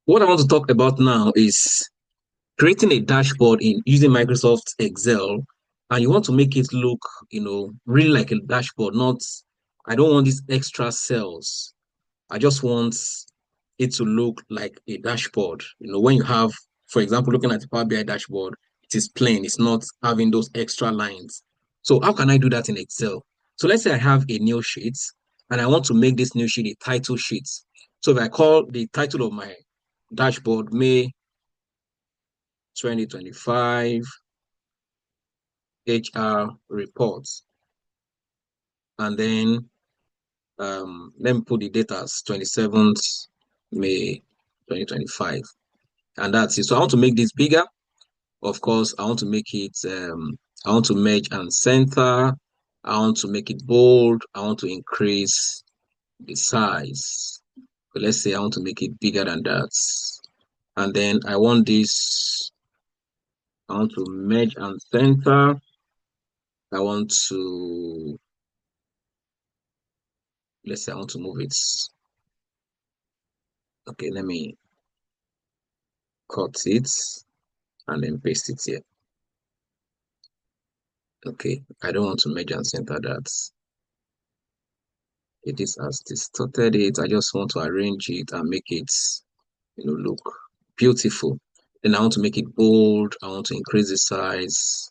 What I want to talk about now is creating a dashboard in using Microsoft Excel, and you want to make it look, really like a dashboard. Not, I don't want these extra cells. I just want it to look like a dashboard. When you have, for example, looking at the Power BI dashboard, it is plain. It's not having those extra lines. So how can I do that in Excel? So let's say I have a new sheet, and I want to make this new sheet a title sheet. So if I call the title of my dashboard May 2025 HR reports. And then let me put the date as 27th May 2025. And that's it. So I want to make this bigger. Of course, I want to make it, I want to merge and center. I want to make it bold. I want to increase the size. So let's say I want to make it bigger than that. And then I want this, I want to merge and center. I want to, let's say I want to move it. Okay, let me cut it and then paste it here. Okay, I don't want to merge and center that. It is as distorted it. I just want to arrange it and make it, look beautiful. Then I want to make it bold. I want to increase the size.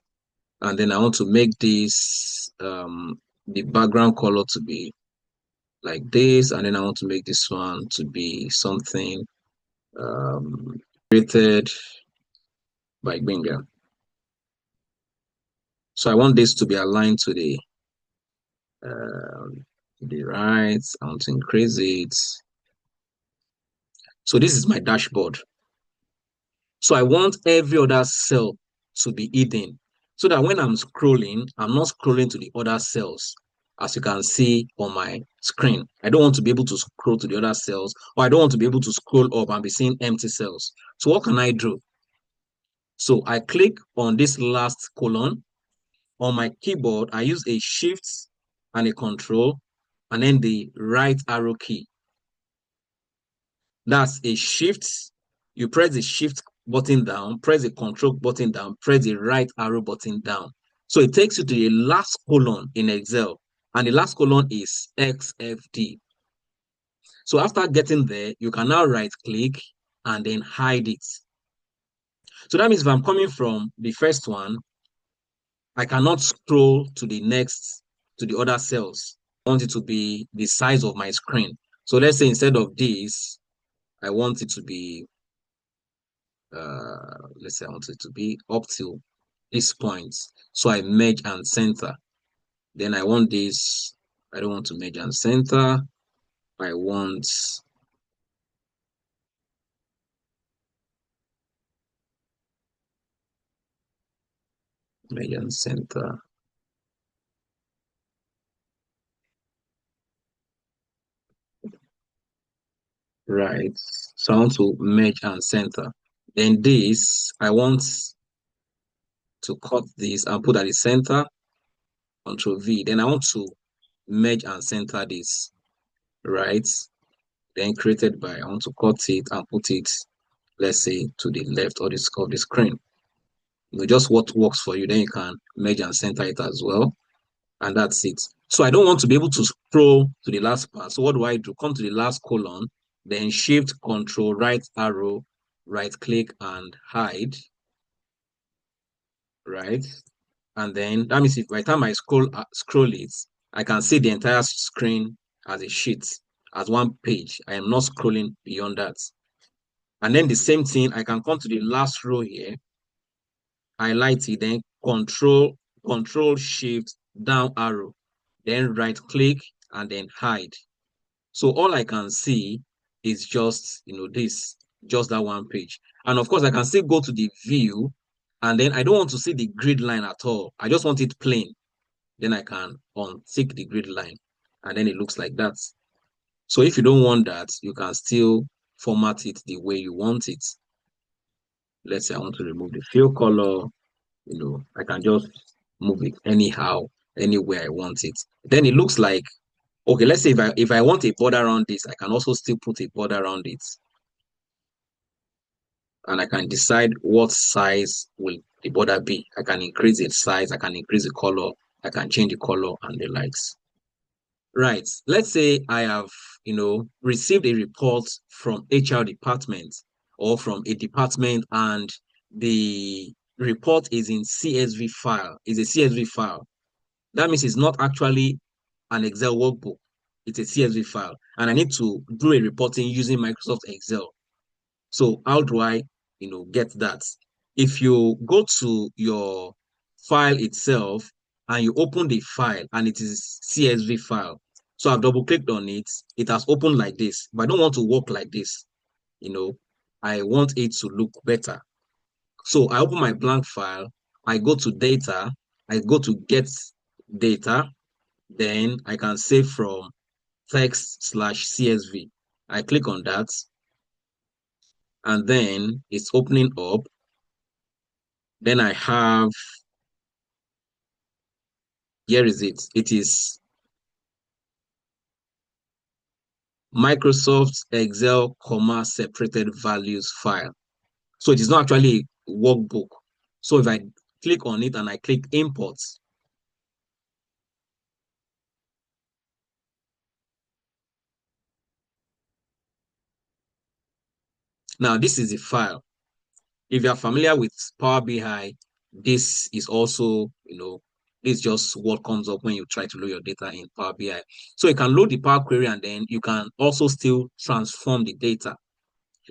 And then I want to make this, the background color to be like this. And then I want to make this one to be something created by Gbenga. So I want this to be aligned to the right. I want to increase it. So this is my dashboard. So I want every other cell to be hidden so that when I'm scrolling, I'm not scrolling to the other cells, as you can see on my screen. I don't want to be able to scroll to the other cells, or I don't want to be able to scroll up and be seeing empty cells. So what can I do? So I click on this last column. On my keyboard, I use a shift and a control, and then the right arrow key. That's a shift. You press the shift button down, press the control button down, press the right arrow button down. So it takes you to the last column in Excel, and the last column is XFD. So after getting there, you can now right click and then hide it. So that means if I'm coming from the first one, I cannot scroll to the next, to the other cells. I want it to be the size of my screen. So let's say instead of this, I want it to be, let's say I want it to be up to this point. So I merge and center. Then I want this, I don't want to merge and center. I want merge and center. Right. So I want to merge and center. Then this, I want to cut this and put at the center, Control V. Then I want to merge and center this, right? Then created by, I want to cut it and put it, let's say, to the left of the screen. Just what works for you. Then you can merge and center it as well. And that's it. So I don't want to be able to scroll to the last part. So what do I do? Come to the last column, then shift, control, right arrow, right click and hide, right? And then that means if by the time I scroll it, I can see the entire screen as a sheet, as one page. I am not scrolling beyond that. And then the same thing, I can come to the last row here, highlight it, then control shift down arrow, then right click and then hide. So all I can see is just, just that one page. And of course, I can still go to the view, and then I don't want to see the grid line at all. I just want it plain. Then I can untick the grid line, and then it looks like that. So if you don't want that, you can still format it the way you want it. Let's say I want to remove the fill color, I can just move it anyhow, anywhere I want it. Then it looks like, okay, let's say if I want a border around this, I can also still put a border around it. and I can decide what size will the border be. I can increase its size, I can increase the color, I can change the color and the likes. Right. Let's say I have, received a report from HR department or from a department, and the report is in CSV file, is a CSV file. That means it's not actually an Excel workbook. It's a CSV file. And I need to do a reporting using Microsoft Excel. So how do I, get that? If you go to your file itself and you open the file and it is CSV file, so I've double clicked on it, it has opened like this, but I don't want to work like this. I want it to look better. So I open my blank file, I go to data, I go to get data, then I can save from text/CSV. I click on that, and then it's opening up. Then I have, here is it. It is Microsoft Excel, separated values file. So it is not actually a workbook. So if I click on it and I click import, now this is the file. If you are familiar with Power BI, this is also, this is just what comes up when you try to load your data in Power BI. So you can load the Power Query and then you can also still transform the data.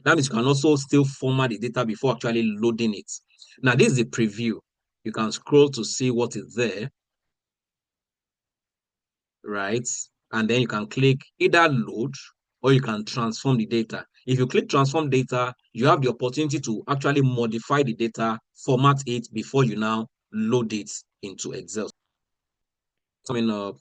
That means you can also still format the data before actually loading it. Now, this is the preview. You can scroll to see what is there, right? And then you can click either load or you can transform the data. If you click transform data, you have the opportunity to actually modify the data, format it before you now load it into Excel. Coming up,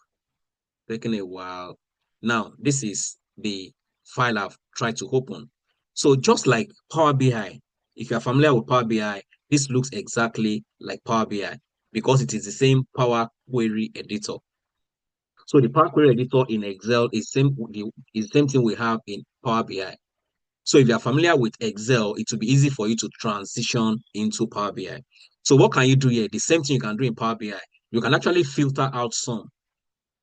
taking a while. Now, this is the file I've tried to open. So just like Power BI, if you're familiar with Power BI, this looks exactly like Power BI because it is the same Power Query editor. So the Power Query editor in Excel is the same thing we have in Power BI. So if you're familiar with Excel, it will be easy for you to transition into Power BI. So what can you do here? The same thing you can do in Power BI. You can actually filter out some.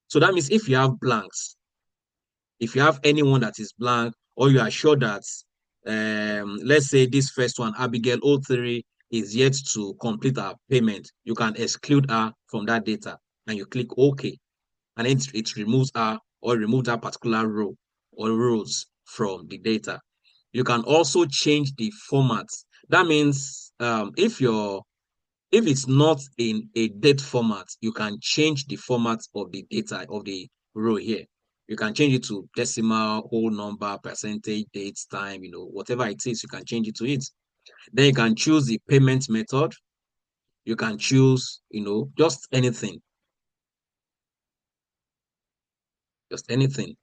So that means if you have blanks, if you have anyone that is blank, or you are sure that, let's say this first one, Abigail 03, is yet to complete her payment, you can exclude her from that data and you click OK. And then it removes her or remove that particular row or rows from the data. You can also change the format. That means if it's not in a date format, you can change the format of the data of the row here. You can change it to decimal, whole number, percentage, dates, time, whatever it is, you can change it to it. Then you can choose the payment method. You can choose, just anything. Just anything.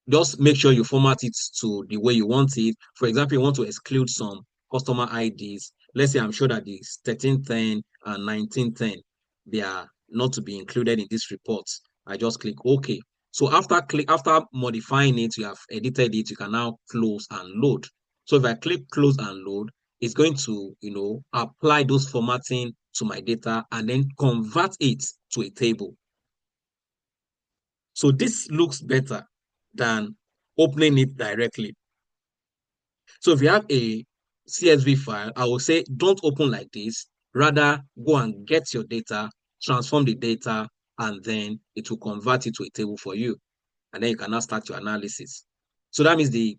Just make sure you format it to the way you want it. For example, you want to exclude some customer IDs. Let's say I'm sure that the 1310 and 1910, they are not to be included in this report. I just click OK. So after modifying it, you have edited it, you can now close and load. So if I click close and load, it's going to, apply those formatting to my data and then convert it to a table. So this looks better than opening it directly. So if you have a CSV file, I will say don't open like this. Rather, go and get your data, transform the data, and then it will convert it to a table for you. And then you can now start your analysis. So that means the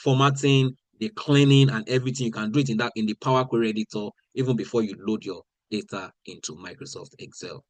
formatting, the cleaning, and everything, you can do it in the Power Query editor even before you load your data into Microsoft Excel.